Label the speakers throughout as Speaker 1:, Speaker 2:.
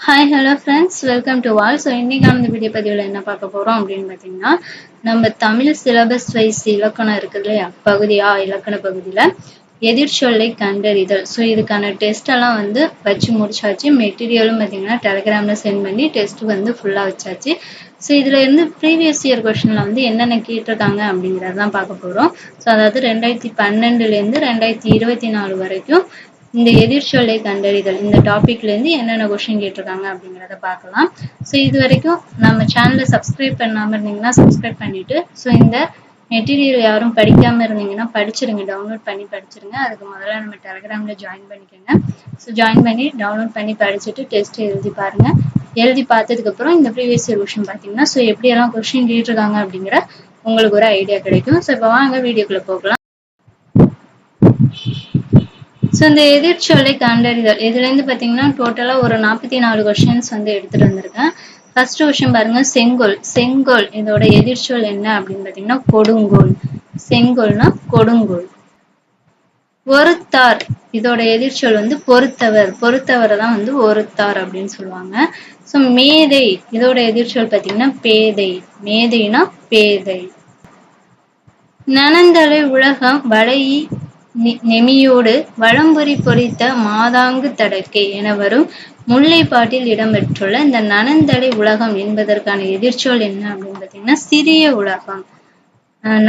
Speaker 1: Hi hello friends, welcome to all. So இன்னைக்கான இந்த video பதிவில் என்ன பார்க்க போகிறோம் அப்படின்னு பார்த்தீங்கன்னா, நம்ம தமிழ் சிலபஸ் வைஸ் இலக்கணம் இருக்குது இல்லையா, பகுதியா இலக்கண பகுதியில் எதிர்ச்சொல்லை கண்டறிதல். ஸோ இதுக்கான டெஸ்ட் எல்லாம் வந்து வச்சு முடிச்சாச்சு. மெட்டீரியலும் பார்த்தீங்கன்னா டெலிகிராமில் சென்ட் பண்ணி டெஸ்ட் வந்து ஃபுல்லாக வச்சாச்சு. ஸோ இதில் இருந்து ப்ரீவியஸ் இயர் கொஷனில் வந்து என்னென்ன கேட்டிருக்காங்க அப்படிங்கிறது தான் பார்க்க போகிறோம். ஸோ அதாவது 2012லேருந்து 2024 வரைக்கும் இந்த எதிர்ச்சொல்லை கண்டறிதல் இந்த டாபிக்ல இருந்து என்னென்ன கொஸ்டின் கேட்டிருக்காங்க அப்படிங்கிறத பார்க்கலாம். ஸோ இது வரைக்கும் நம்ம சேனலை சப்ஸ்கிரைப் பண்ணாம இருந்தீங்கன்னா சப்ஸ்கிரைப் பண்ணிட்டு, ஸோ இந்த மெட்டீரியல் யாரும் படிக்காம இருந்தீங்கன்னா படிச்சிருங்க, டவுன்லோட் பண்ணி படிச்சிருங்க. அதுக்கு முதல்ல நம்ம டெலிகிராம்ல ஜாயின் பண்ணிக்கோங்க. ஸோ ஜாயின் பண்ணி டவுன்லோட் பண்ணி படிச்சுட்டு டெஸ்ட் எழுதி பாருங்க. எழுதி பார்த்ததுக்கு அப்புறம் இந்த ப்ரீவியஸ் இயர் கொஸ்டின் பார்த்தீங்கன்னா, ஸோ எப்படியெல்லாம் கொஸ்டின் கேட்டிருக்காங்க அப்படிங்கிற உங்களுக்கு ஒரு ஐடியா கிடைக்கும். ஸோ இப்போ வாங்க வீடியோக்குள்ள போகலாம். ஸோ இந்த எதிர்ச்சொல்லை கண்டறிதல் இதுலேருந்து பார்த்தீங்கன்னா டோட்டலாக ஒரு 44 கொஸ்டின்ஸ் வந்து எடுத்துகிட்டு வந்திருக்கேன். ஃபர்ஸ்ட் கொஸ்டின் பாருங்க, செங்கோல். செங்கோல் இதோட எதிர்ச்சொல் என்ன அப்படின்னு பார்த்தீங்கன்னா கொடுங்கோல். செங்கோல்னா கொடுங்கோல். ஒருத்தார் இதோட எதிர்ச்சொல் வந்து பொறுத்தவர். பொறுத்தவரை தான் வந்து ஒருத்தார் அப்படின்னு சொல்லுவாங்க. ஸோ மேதை இதோட எதிர்ச்சொல் பார்த்தீங்கன்னா பேதை. மேதைனா பேதை. நனந்தலை உலகம் வளையி நெமியோடு வளம்புரி பொறித்த மாதாங்கு தடக்கை என வரும் முல்லைப்பாட்டில் இடம்பெற்றுள்ள இந்த நனந்தலை உலகம் என்பதற்கான எதிர்ச்சொல் என்ன அப்படின்னு பார்த்தீங்கன்னா சிறிய உலகம்.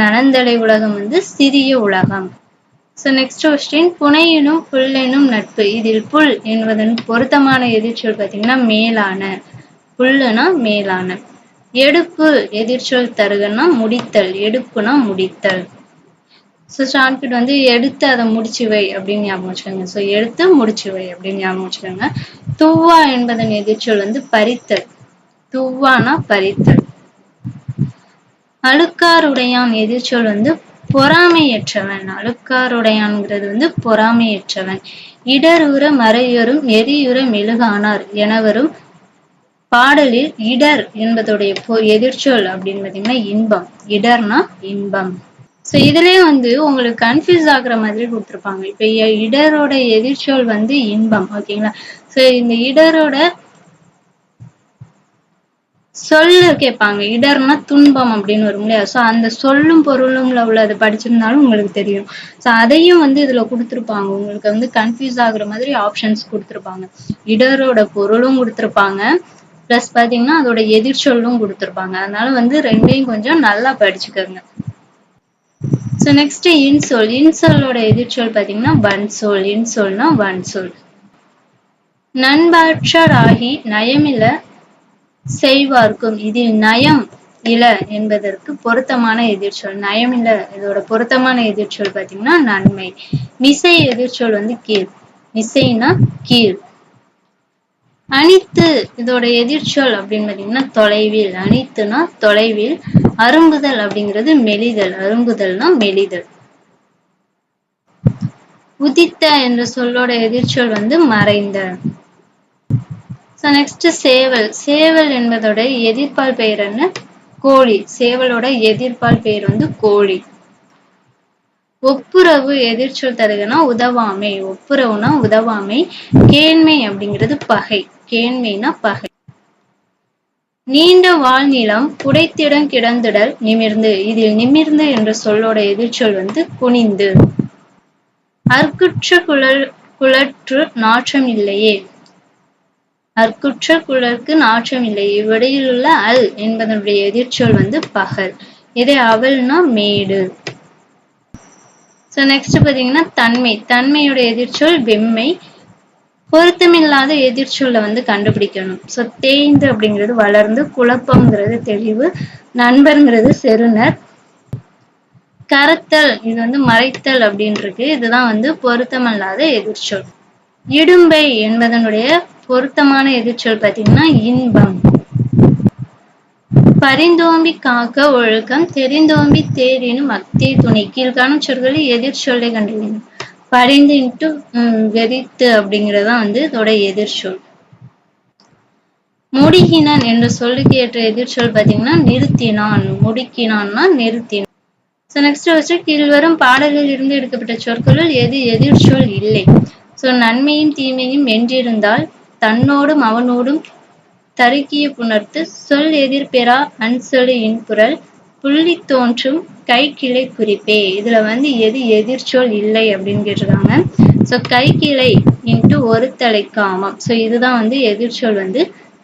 Speaker 1: நனந்தலை உலகம் வந்து சிறிய உலகம். ஸோ நெக்ஸ்ட் கொஸ்டின், புனையினும் புல்லெனும் நட்பு. இதில் புல் என்பதன் பொருத்தமான எதிர்ச்சொல் பார்த்தீங்கன்னா மேலான. புல்லுனா மேலான. எடுப்பு எதிர்ச்சொல் தருகன்னா முடித்தல். எடுப்புனா முடித்தல். ஸோ ஷார்ட்கட் வந்து எடுத்து அதை முடிச்சு வை அப்படின்னு ஞாபகம் வச்சுக்கோங்க. ஸோ எடுத்து முடிச்சு வை அப்படின்னு ஞாபகம் வச்சுக்கோங்க. துவா என்பதன் எதிர்ச்சொல் வந்து பறித்தல். துவானா பறித்தல். அழுக்காருடையான் எதிர்ச்சொல் வந்து பொறாமையற்றவன். அழுக்காருடையான்ங்கிறது வந்து பொறாமையற்றவன். இடருற மறையுறும் எரியுற மெழுகானார் என வரும் பாடலில் இடர் என்பதுடைய எதிர்ச்சொல் அப்படின்னு பார்த்தீங்கன்னா இன்பம். இடர்னா இன்பம். ஸோ இதுலயே வந்து உங்களுக்கு கன்ஃபியூஸ் ஆகுற மாதிரி கொடுத்துருப்பாங்க. இப்போ இடரோட எதிர்ச்சொல் வந்து இன்பம். ஓகேங்களா. ஸோ இந்த இடரோட சொல்லு கேட்பாங்க. இடர்னா துன்பம் அப்படின்னு வரும் இல்லையா. ஸோ அந்த சொல்லும் பொருளும்ல உள்ளது படிச்சிருந்தாலும் உங்களுக்கு தெரியும். ஸோ அதையும் வந்து இதுல கொடுத்துருப்பாங்க. உங்களுக்கு வந்து கன்ஃபியூஸ் ஆகுற மாதிரி ஆப்ஷன்ஸ் கொடுத்துருப்பாங்க. இடரோட பொருளும் கொடுத்துருப்பாங்க, பிளஸ் பாத்தீங்கன்னா அதோட எதிர்ச்சொல்லும் கொடுத்துருப்பாங்க. அதனால வந்து ரெண்டையும் கொஞ்சம் நல்லா படிச்சுக்கோங்க. ஸோ நெக்ஸ்ட் இன்சொல். இன்சொல்லோட எதிர்ச்சொல் பார்த்தீங்கன்னா வன்சொல். இன்சொல்னா வன்சொல். நண்பாற்றராகி நயமில செய்வார்க்கும். இதில் நயம் இல என்பதற்கு பொருத்தமான எதிர்ச்சொல். நயமில இதோட பொருத்தமான எதிர்ச்சொல் பார்த்தீங்கன்னா நன்மை. மிசை எதிர்ச்சொல் வந்து கீழ். மிசைனா கீழ். அனித்து இதோட எதிர்ச்சொல் அப்படின்னு பார்த்தீங்கன்னா தொலைவில். அனித்துனா தொலைவில். அரும்புதல் அப்படிங்கிறது மெலிதல். அரும்புதல்னா மெலிதல். உதித்த என்ற சொல்லோட எதிர்ச்சொல் வந்து மறைந்த. ஸோ நெக்ஸ்ட் சேவல். சேவல் என்பதோட எதிர்ப்பால் பெயர் என்ன? கோழி. சேவலோட எதிர்ப்பால் பெயர் வந்து கோழி. ஒப்புரவு எதிர்ச்சொல் தருகனா உதவாமை. ஒப்புரவுனா உதவாமை. கேண்மை அப்படிங்கிறது பகை. கேண்மைனா பகை. நீண்ட வாழ்நிலம் புடைத்திடம் கிடந்துடல் நிமிர்ந்து. இதில் நிமிர்ந்து என்ற சொல்லோட எதிர்ச்சொல் வந்து குனிந்து. அற்குற்ற குழற்று நாற்றம் இல்லையே. அற்குற்ற குழற்கு நாற்றம் இல்லையே. இவ்விடையில் உள்ள அல் என்பதனுடைய எதிர்ச்சொல் வந்து பகல். இதை அவல்னா மேடு. ஸோ நெக்ஸ்ட் பார்த்தீங்கன்னா தன்மை. தன்மையோட எதிர்ச்சொல் வெம்மை. பொருத்தமில்லாத எதிர்ச்சொல்ல வந்து கண்டுபிடிக்கணும். ஸோ தேய்ந்து அப்படிங்கிறது வளர்ந்து. குழப்பம்ங்கிறது தெளிவு. நண்பர்ங்கிறது செருணர். கரத்தல் இது வந்து மறைத்தல் அப்படின்னு இருக்கு. இதுதான் வந்து பொருத்தமில்லாத எதிர்ச்சொல். இடும்பை என்பதனுடைய பொருத்தமான எதிர்ச்சொல் பார்த்தீங்கன்னா இன்பம். பரிந்தோம்பி காக்க ஒழுக்கம் தெரிந்தோம்பி தேரினும் அக்தி துணை. கீழ்காணும் சொற்களில் எதிர்ச்சொல்லை கண்டுபிடிக்கணும். பரிந்து இன்ட்டு வெறித்து அப்படிங்கிறதான் வந்து இதோட எதிர்ச்சொல். முடிகினான் என்ற சொல்லுக்கு ஏற்ற எதிர்ச்சொல் பார்த்தீங்கன்னா நிறுத்தினான். முடிக்கினான்னா நிறுத்தினான். ஸோ நெக்ஸ்ட் வச்சு கீழ்வரும் பாடலில் இருந்து எடுக்கப்பட்ட சொற்களுள் எது எதிர்ச்சொல் இல்லை. ஸோ நன்மையும் தீமையும் வென்றிருந்தால் தன்னோடும் அவனோடும் தருக்கிய புணர்த்து சொல் எதிர்பெறா அன்சொலு இன்புறல் புள்ளி தோன்றும் கைக்கிளை குறிப்பே. இதுல வந்து எது எதிர்ச்சொல் இல்லை அப்படின்னு கேட்டிருக்காங்க. ஸோ கைக்கிளை இன்ட்டு ஒரு தலை காமம். ஸோ இதுதான் வந்து எதிர்ச்சொல் வந்து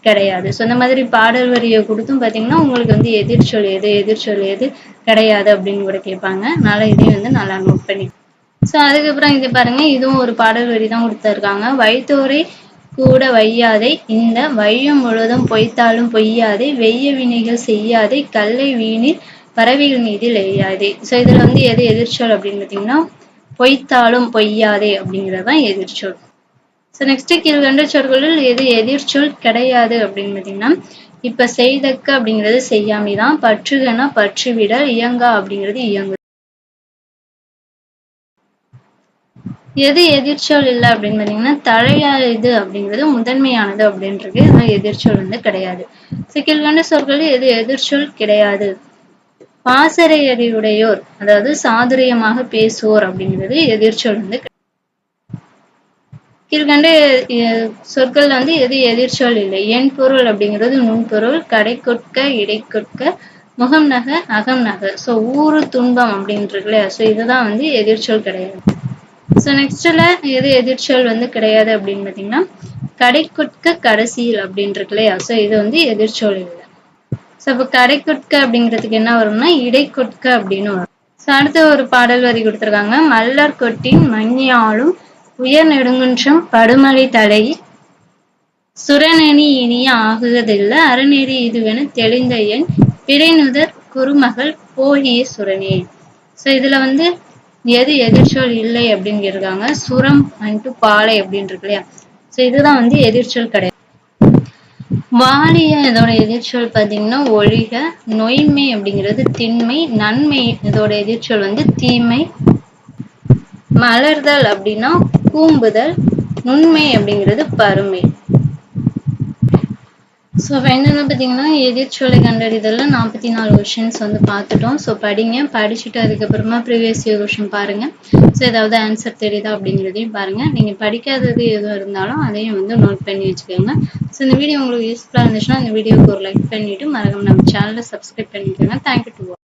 Speaker 1: கிடையாது. ஸோ இந்த மாதிரி பாடல் வரியை கொடுத்தும் பார்த்தீங்கன்னா உங்களுக்கு வந்து எதிர்ச்சொல் எது கிடையாது அப்படின்னு கூட கேட்பாங்க. அதனால இதையும் வந்து நல்லா நோட் பண்ணி. ஸோ அதுக்கப்புறம் இது பாருங்க, இதுவும் ஒரு பாடல் வரி தான் கொடுத்துருக்காங்க. வைத்தோரை கூட வையாதே இந்த வையம் முழுதும் பொய்த்தாலும் பொய்யாதே வெய்ய வினைகள் செய்யாதே கல்லை வீணில் பறவைகள் மீதில் எய்யாதே. ஸோ இதுல வந்து எது எதிர்ச்சொல் அப்படின்னு பார்த்தீங்கன்னா பொய்த்தாலும் பொய்யாதே அப்படிங்கிறதான் எதிர்ச்சொல். ஸோ நெக்ஸ்ட் கீழ்கண்ட சொற்களில் எது எதிர்ச்சொல் கிடையாது அப்படின்னு பார்த்தீங்கன்னா இப்ப செய்தக்க அப்படிங்கிறது செய்யாமைதான், பற்றுகனா பற்றுவிடல், இயங்கா அப்படிங்கிறது இயங்கு. எது எதிர்ச்சொல் இல்லை அப்படின்னு பார்த்தீங்கன்னா தலையாயது அப்படிங்கிறது முதன்மையானது அப்படின்றது. இதெல்லாம் எதிர்ச்சொல் வந்து கிடையாது. கீழ்கண்ட சொற்களில் எது எதிர்ச்சொல் கிடையாது. பாசறையறிவுடையோர் அதாவது சாதுரியமாக பேசுவோர் அப்படிங்கிறது எதிர்ச்சொல் வந்து. கீழ்கண்ட சொற்கள் வந்து எது எதிர்ச்சொல் இல்லை. என் பொருள் அப்படிங்கிறது நுண்பொருள், கடை கொட்க இடை கொட்க முகம் நக அகம் நக. ஸோ ஊறு துன்பம் அப்படின்றது இல்லையா. ஸோ இதுதான் வந்து எதிர்ச்சொல் கிடையாது. ஸோ நெக்ஸ்ட்ல எது எதிர்ச்சொல் வந்து கிடையாது அப்படின்னு பார்த்தீங்கன்னா கடை கொட்க கடைசியில் அப்படின்றது இல்லையா. ஸோ இது வந்து எதிர்ச்சொல் இல்லை. ஸோ இப்போ கடை கொட்க அப்படிங்கிறதுக்கு என்ன வரும்னா இடை கொட்க அப்படின்னு வரும். ஸோ அடுத்த ஒரு பாடல் வரி கொடுத்துருக்காங்க. மல்லர் கொட்டின் மஞ்ஞாலும் உயர் நெடுங்குன்றம் படுமலை தலை சுரநெறி இனிய ஆகுவதில்லை அறநெறி இதுவென தெளிந்த என் பிறைநுதர் குறுமகள் போகிய சுரனே. ஸோ இதுல வந்து எது எதிர்ச்சொல் இல்லை அப்படின்னு கேட்டிருக்காங்க. சுரம் அண்டு பாலை அப்படின்னு இருக்கு இல்லையா. ஸோ இதுதான் வந்து எதிர்ச்சொல் கிடையாது. வாலிய இதோட எதிர்ச்சொல் பார்த்தீங்கன்னா ஒழிக, நொய்மை அப்படிங்கிறது திண்மை, நன்மை இதோட எதிர்ச்சொல் வந்து தீமை, மலர்தல் அப்படின்னா கூம்புதல், நுண்மை அப்படிங்கிறது பருமை. ஸோ ஃபைனலாக பார்த்தீங்கன்னா எதிர்ச்சொலை கண்டறிதலில் 44 கொஷின்ஸ் வந்து பார்த்துட்டோம். ஸோ படிங்க, படிச்சுட்டு அதுக்கப்புறமா ப்ரீவியஸ் இயர் கொஷின் பாருங்கள். ஸோ ஏதாவது ஆன்சர் தெரியுதா அப்படிங்கிறதையும் பாருங்கள். நீங்கள் படிக்காதது எதுவும் இருந்தாலும் அதையும் வந்து நோட் பண்ணி வச்சுக்கோங்க. ஸோ இந்த வீடியோ உங்களுக்கு யூஸ்ஃபுல்லாக இருந்துச்சுன்னா இந்த வீடியோவுக்கு ஒரு லைக் பண்ணிவிட்டு மறக்காம நம்ம சேனலை சப்ஸ்கிரைப் பண்ணிக்கோங்க. Thank you to